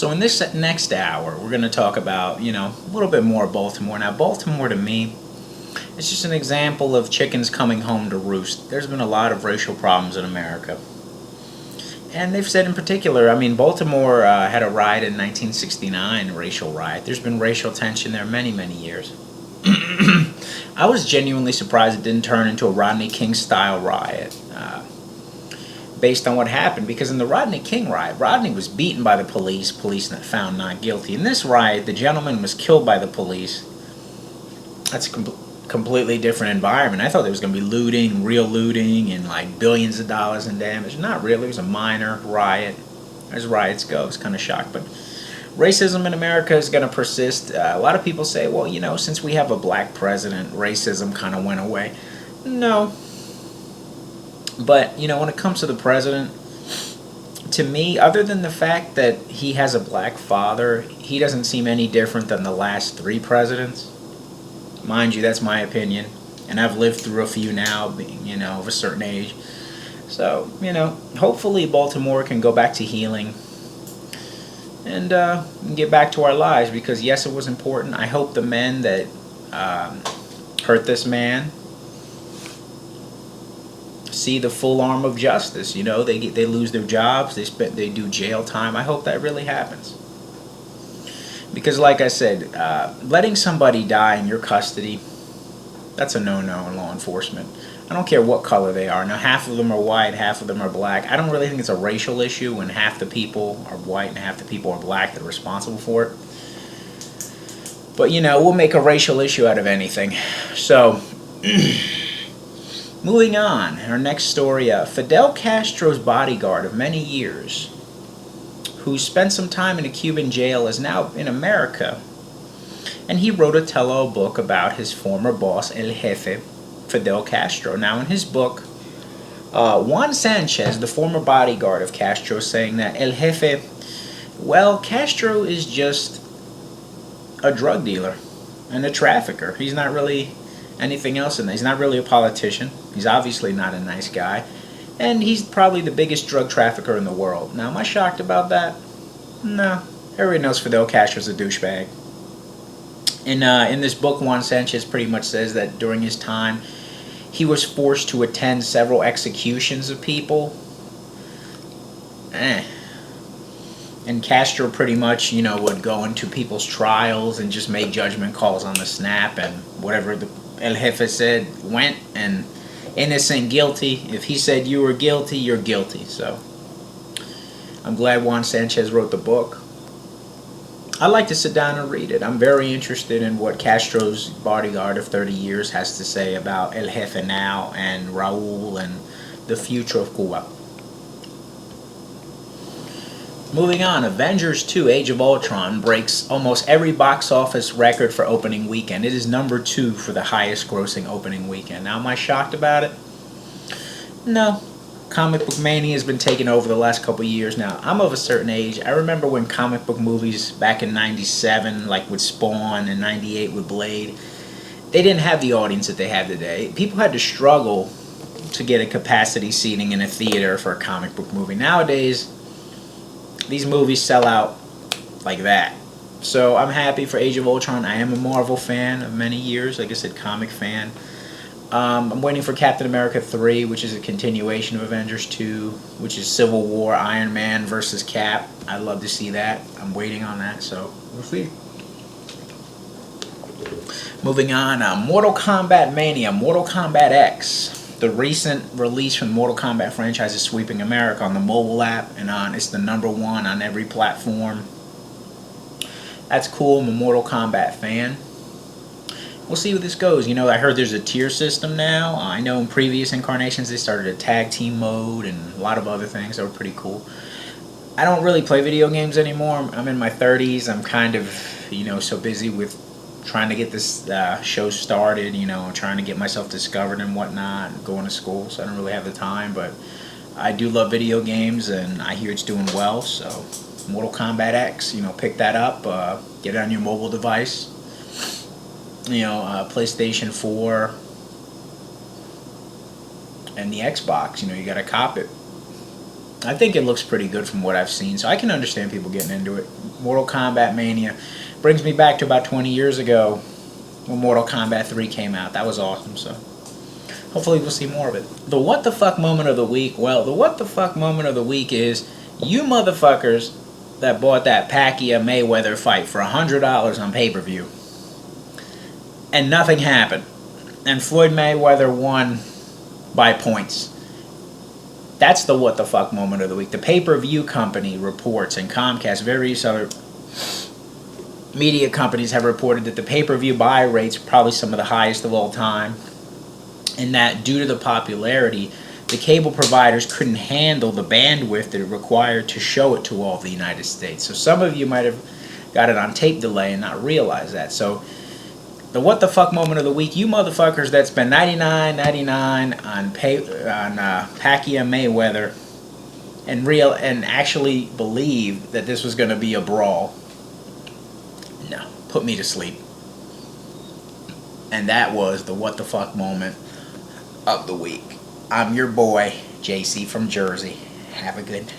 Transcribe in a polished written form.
So in this next hour, we're going to talk about, a little bit more Baltimore. Now, Baltimore to me, it's just an example of chickens coming home to roost. There's been a lot of racial problems in America. And they've said in particular, Baltimore had a riot in 1969, a racial riot. There's been racial tension there many, many years. I was genuinely surprised it didn't turn into a Rodney King-style riot based on what happened. Because in the Rodney King riot, Rodney was beaten by the police found not guilty. In this riot, the gentleman was killed by the police. That's a completely different environment. I thought there was going to be looting, real looting, and like billions of dollars in damage. Not really. It was a minor riot. As riots go, I was kind of shocked. But racism in America is going to persist. A lot of people say, well, since we have a black president, racism kind of went away. No. But, when it comes to the president, to me, other than the fact that he has a black father, he doesn't seem any different than the last 3 presidents. Mind you, that's my opinion. And I've lived through a few now, being, of a certain age. So, hopefully Baltimore can go back to healing and get back to our lives, because yes, it was important. I hope the men that hurt this man see the full arm of justice. They lose their jobs, they do jail time. I hope that really happens, because like I said, letting somebody die in your custody, that's a no-no in law enforcement. I don't care what color they are. Now, half of them are white, half of them are black. I don't really think it's a racial issue when half the people are white and half the people are black that are responsible for it. But, we'll make a racial issue out of anything. So, moving on. Our next story, Fidel Castro's bodyguard of many years, who spent some time in a Cuban jail, is now in America. And he wrote a tell-all book about his former boss, El Jefe, Fidel Castro. Now, in his book, Juan Sanchez, the former bodyguard of Castro, saying that El Jefe, Castro is just a drug dealer and a trafficker. He's not really anything else in that. He's not really a politician. He's obviously not a nice guy. And he's probably the biggest drug trafficker in the world. Now, am I shocked about that? No. Everybody knows Fidel Castro's a douchebag. In this book, Juan Sanchez pretty much says that during his time, he was forced to attend several executions of people. And Castro pretty much, would go into people's trials and just make judgment calls on the snap, and whatever the El Jefe said went, and innocent, guilty. If he said you were guilty, you're guilty. So I'm glad Juan Sanchez wrote the book. I'd like to sit down and read it. I'm very interested in what Castro's bodyguard of 30 years has to say about El Jefe now and Raul and the future of Cuba. Moving on, Avengers 2 Age of Ultron breaks almost every box office record for opening weekend. It is number 2 for the highest grossing opening weekend. Now, am I shocked about it? No. Comic book mania has been taking over the last couple years now. I'm of a certain age. I remember when comic book movies back in 97, like with Spawn, and 98 with Blade, they didn't have the audience that they have today. People had to struggle to get a capacity seating in a theater for a comic book movie. Nowadays, these movies sell out like that. So I'm happy for Age of Ultron. I am a Marvel fan of many years. Like I said, comic fan. I'm waiting for Captain America 3, which is a continuation of Avengers 2, which is Civil War, Iron Man versus Cap. I'd love to see that. I'm waiting on that, so we'll see. Moving on, Mortal Kombat Mania, Mortal Kombat X. The recent release from the Mortal Kombat franchise is sweeping America on the mobile app, and it's the #1 on every platform. That's cool. I'm a Mortal Kombat fan. We'll see where this goes. I heard there's a tier system now. I know in previous incarnations they started a tag team mode and a lot of other things that were pretty cool. I don't really play video games anymore. I'm in my 30s. I'm kind of, so busy with trying to get this show started, trying to get myself discovered and whatnot, going to school, so I don't really have the time. But I do love video games, and I hear it's doing well. So Mortal Kombat X, pick that up, get it on your mobile device. PlayStation 4 and the Xbox, you gotta cop it. I think it looks pretty good from what I've seen, so I can understand people getting into it. Mortal Kombat Mania brings me back to about 20 years ago when Mortal Kombat 3 came out. That was awesome, so hopefully we'll see more of it. The what the fuck moment of the week? Well, the what the fuck moment of the week is you motherfuckers that bought that Pacquiao Mayweather fight for $100 on pay-per-view and nothing happened, and Floyd Mayweather won by points. That's the what the fuck moment of the week. The pay-per-view company reports, and Comcast, various other media companies have reported that the pay-per-view buy rates are probably some of the highest of all time, and that due to the popularity, the cable providers couldn't handle the bandwidth that it required to show it to all the United States. So some of you might have got it on tape delay and not realize that. So the what the fuck moment of the week, you motherfuckers that spent $99.99 on Pacquiao Mayweather and actually believe that this was going to be a brawl. No, put me to sleep. And that was the what the fuck moment of the week. I'm your boy, JC from Jersey. Have a good